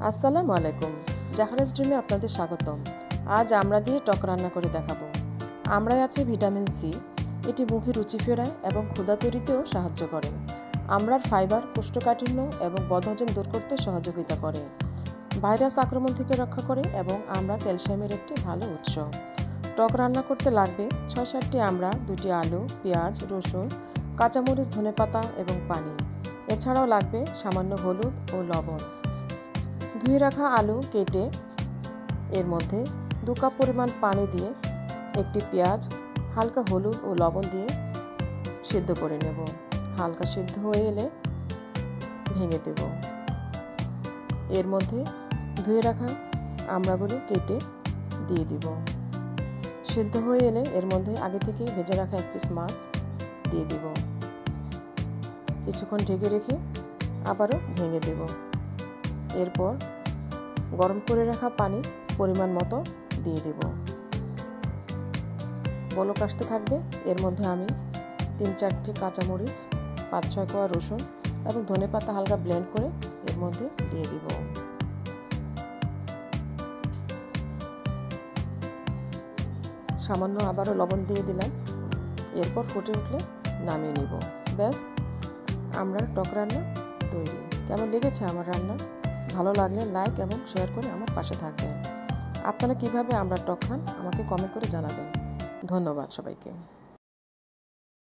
আসসালামু আলাইকুম, জাহারাজ ড্রিমে আপনাদের স্বাগতম। আজ আমরা দিয়ে টক রান্না করে দেখাবো। আমরাই আছে ভিটামিন সি, এটি মুখে রুচি ফেরায় এবং ক্ষুধা তৈরিতেও সাহায্য করে। আমড়ার ফাইবার কোষ্ঠকাঠিন্য এবং বদহজম দূর করতে সহযোগিতা করে, ভাইরাস আক্রমণ থেকে রক্ষা করে এবং আমড়া ক্যালসিয়ামের একটি ভালো উৎস। টক রান্না করতে লাগবে ৬-৭টি আমড়া, 2টি আলু, পেঁয়াজ, রসুন, কাঁচামরিচ, ধনেপাতা এবং পানি। এছাড়াও লাগবে সামান্য হলুদ ও লবণ। ধুয়ে রাখা আলু কেটে এর মধ্যে 2 কাপ পরিমাণ পানি দিয়ে একটি পেঁয়াজ হালকা হলুদ ও লবণ দিয়ে সিদ্ধ করে নেব। হালকা সিদ্ধ হয়ে এলে ভেঙে দেব। এর মধ্যে ধুয়ে রাখা আমড়াগুলো কেটে দিয়ে দিব। সিদ্ধ হয়ে এলে এর মধ্যে আগে থেকে ভেজে রাখা 1 পিস মাছ দিয়ে দিব। কিছুক্ষণ ঢেকে রেখে আবারও ভেঙে দেব। এরপর গরম করে রাখা পানি পরিমাণ মতো দিয়ে দেব। বলক আসতে থাকবে। এর মধ্যে আমি 3-4টি কাঁচামরিচ, 5-6 কোয়া রসুন এবং ধনেপাতা হালকা ব্লেন্ড করে এর মধ্যে দিয়ে দিব। সামান্য আবারও লবণ দিয়ে দিলাম। এরপর ফুটে উঠলে নামিয়ে নিব। ব্যাস, আমরা টক রান্না তৈরি। কেমন লেগেছে আমার রান্না? ভালো লাগলে লাইক এবং শেয়ার করে আমার পাশে থাকবেন। আপনারা কিভাবে আমরা টক খান আমাকে কমেন্ট করে জানাবেন। ধন্যবাদ সবাইকে।